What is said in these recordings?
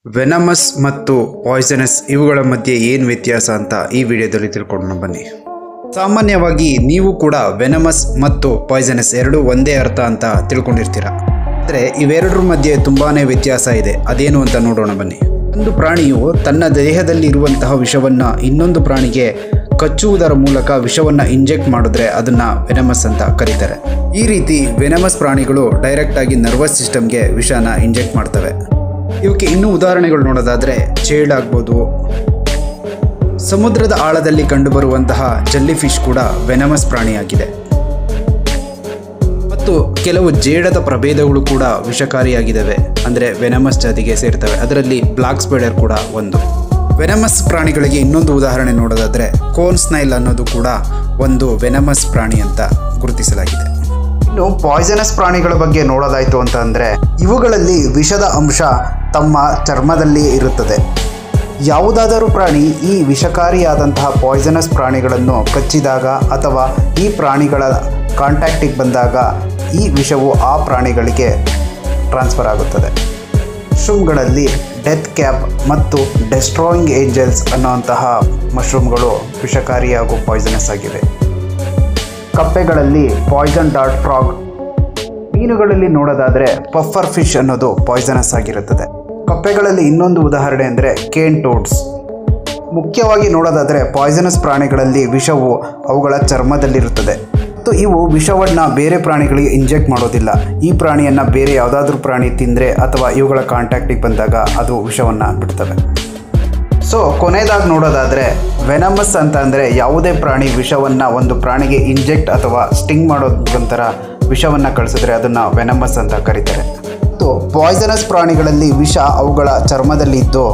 Venomous ಮತ್ತು poisonous ಇವುಗಳ ಮಧ್ಯೆ ಏನು ವ್ಯತ್ಯಾಸ ಅಂತ ಈ ವಿಡಿಯೋದಲ್ಲಿ ತಿಳ್ಕೊಂಡು ಬನ್ನಿ. ಸಾಮಾನ್ಯವಾಗಿ ನೀವು ಕೂಡ ವೆನಮಸ್ ಮತ್ತು ಪಾಯ್ಸನಸ್ ಎರಡೂ ಒಂದೇ ಅರ್ಥ ಅಂತ ತಿಳ್ಕೊಂಡಿರ್ತೀರ. ಆದರೆ ಇವೆರಡರ ಮಧ್ಯೆ ತುಂಬಾ ವ್ಯತ್ಯಾಸ ಇದೆ. ಅದೇನು ಅಂತ ನೋಡೋಣ ಬನ್ನಿ. ಒಂದು ಪ್ರಾಣಿಯು ತನ್ನ ದೇಹದಲ್ಲಿ ಇರುವಂತಹ ವಿಷವನ್ನು ಇನ್ನೊಂದು ಪ್ರಾಣಿಗೆ ಕಚ್ಚುವುದರ ಮೂಲಕ ವಿಷವನ್ನು ಇಂಜೆಕ್ಟ್ ಮಾಡಿದ್ರೆ ಅದನ್ನು ವೆನಮಸ್ ಅಂತ ಕರೀತಾರೆ. ಈ ರೀತಿ ವೆನಮಸ್ ಪ್ರಾಣಿಗಳು ಡೈರೆಕ್ಟಾಗಿ ನರ್ವಸ್ ಸಿಸ್ಟಮ್ಗೆ ವಿಷನ ಇಂಜೆಕ್ಟ್ ಮಾಡ್ತವೆ. ಇವಕ್ಕೆ ಇನ್ನೂ ಉದಾಹರಣೆಗಳು ನೋಡೋದಾದರೆ ಚೇಳಾಗ್ಬೋದು. ಸಮುದ್ರದ ಆಳದಲ್ಲಿ ಕಂಡುಬರುವಂತಹ ಜೆಲ್ಲಿ ಫಿಶ್ ಕೂಡ ವೆನಮಸ್ ಪ್ರಾಣಿಯಾಗಿದೆ. ಮತ್ತು ಕೆಲವು ಜೇಡದ ಪ್ರಭೇದಗಳು ಕೂಡ ವಿಷಕಾರಿಯಾಗಿದ್ದಾವೆ, ಅಂದರೆ ವೆನಮಸ್ ಜಾತಿಗೆ ಸೇರ್ತವೆ. ಅದರಲ್ಲಿ ಬ್ಲಾಕ್ ಸ್ಪೈಡರ್ ಕೂಡ ಒಂದು. ವೆನಮಸ್ ಪ್ರಾಣಿಗಳಿಗೆ ಇನ್ನೊಂದು ಉದಾಹರಣೆ ನೋಡೋದಾದರೆ ಕೋನ್ ಸ್ನೈಲ್ ಅನ್ನೋದು ಕೂಡ ಒಂದು ವೆನಮಸ್ ಪ್ರಾಣಿ ಅಂತ ಗುರುತಿಸಲಾಗಿದೆ. ಇನ್ನು ಪಾಯ್ಸನಸ್ ಪ್ರಾಣಿಗಳ ಬಗ್ಗೆ ನೋಡೋದಾಯಿತು ಅಂತ ಅಂದರೆ ಇವುಗಳಲ್ಲಿ ವಿಷದ ಅಂಶ ತಮ್ಮ ಚರ್ಮದಲ್ಲಿ ಇರುತ್ತದೆ. ಯಾವುದಾದರೂ ಪ್ರಾಣಿ ಈ ವಿಷಕಾರಿಯಾದಂತಹ ಪಾಯ್ಸನಸ್ ಪ್ರಾಣಿಗಳನ್ನು ಕಚ್ಚಿದಾಗ ಅಥವಾ ಈ ಪ್ರಾಣಿಗಳ ಕಾಂಟ್ಯಾಕ್ಟಿಗೆ ಬಂದಾಗ ಈ ವಿಷವು ಆ ಪ್ರಾಣಿಗಳಿಗೆ ಟ್ರಾನ್ಸ್ಫರ್ ಆಗುತ್ತದೆ. ಮಶ್ರೂಮ್ಗಳಲ್ಲಿ ಡೆತ್ ಕ್ಯಾಪ್ ಮತ್ತು ಡೆಸ್ಟ್ರಾಯಿಂಗ್ ಏಂಜಲ್ಸ್ ಅನ್ನುವಂತಹ ಮಶ್ರೂಮ್ಗಳು ವಿಷಕಾರಿ ಹಾಗೂ ಪಾಯ್ಸನಸ್ ಆಗಿವೆ. ಕಪ್ಪೆಗಳಲ್ಲಿ ಪಾಯ್ಸನ್ ಡಾರ್ಟ್ ಫ್ರಾಗ್. ಮೀನುಗಳಲ್ಲಿ ನೋಡೋದಾದರೆ ಪಫರ್ ಫಿಶ್ ಅನ್ನೋದು ಪಾಯ್ಸನಸ್ ಆಗಿರುತ್ತದೆ. ಕಪ್ಪೆಗಳಲ್ಲಿ ಇನ್ನೊಂದು ಉದಾಹರಣೆ ಅಂದರೆ ಕೇನ್ ಟೋಡ್ಸ್. ಮುಖ್ಯವಾಗಿ ನೋಡೋದಾದರೆ ಪಾಯ್ಸನಸ್ ಪ್ರಾಣಿಗಳಲ್ಲಿ ವಿಷವು ಅವುಗಳ ಚರ್ಮದಲ್ಲಿರುತ್ತದೆ ಮತ್ತು ಇವು ವಿಷವನ್ನು ಬೇರೆ ಪ್ರಾಣಿಗಳಿಗೆ ಇಂಜೆಕ್ಟ್ ಮಾಡೋದಿಲ್ಲ. ಈ ಪ್ರಾಣಿಯನ್ನು ಬೇರೆ ಯಾವುದಾದ್ರೂ ಪ್ರಾಣಿ ತಿಂದರೆ ಅಥವಾ ಇವುಗಳ ಕಾಂಟ್ಯಾಕ್ಟಿಗೆ ಬಂದಾಗ ಅದು ವಿಷವನ್ನು ಬಿಡ್ತವೆ. ಸೊ ಕೊನೆಯದಾಗಿ ನೋಡೋದಾದರೆ ವೆನಮಸ್ ಅಂತ ಅಂದರೆ ಯಾವುದೇ ಪ್ರಾಣಿ ವಿಷವನ್ನು ಒಂದು ಪ್ರಾಣಿಗೆ ಇಂಜೆಕ್ಟ್ ಅಥವಾ ಸ್ಟಿಂಗ್ ಮಾಡೋದಕ್ಕೊಂಥರ ವಿಷವನ್ನು ಕಳಿಸಿದ್ರೆ ಅದನ್ನು ವೆನಮಸ್ ಅಂತ ಕರೀತಾರೆ. ಮತ್ತು ಪಾಯ್ಸನಸ್ ಪ್ರಾಣಿಗಳಲ್ಲಿ ವಿಷ ಅವುಗಳ ಚರ್ಮದಲ್ಲಿ ಇದ್ದು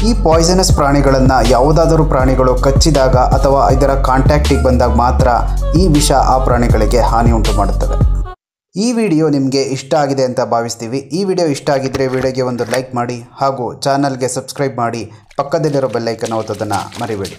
ಈ ಪಾಯ್ಸನಸ್ ಪ್ರಾಣಿಗಳನ್ನು ಯಾವುದಾದರೂ ಪ್ರಾಣಿಗಳು ಕಚ್ಚಿದಾಗ ಅಥವಾ ಇದರ ಕಾಂಟ್ಯಾಕ್ಟಿಗೆ ಬಂದಾಗ ಮಾತ್ರ ಈ ವಿಷ ಆ ಪ್ರಾಣಿಗಳಿಗೆ ಹಾನಿ ಉಂಟು ಮಾಡುತ್ತವೆ. ಈ ವಿಡಿಯೋ ನಿಮಗೆ ಇಷ್ಟ ಆಗಿದೆ ಅಂತ ಭಾವಿಸ್ತೀವಿ. ಈ ವಿಡಿಯೋ ಇಷ್ಟ ಆಗಿದ್ದರೆ ವಿಡಿಯೋಗೆ ಒಂದು ಲೈಕ್ ಮಾಡಿ ಹಾಗೂ ಚಾನಲ್ಗೆ ಸಬ್ಸ್ಕ್ರೈಬ್ ಮಾಡಿ, ಪಕ್ಕದಲ್ಲಿರೋ ಬೆಲ್ ಐಕನ್ ಒತ್ತೋದನ್ನು ಮರಿಬೇಡಿ.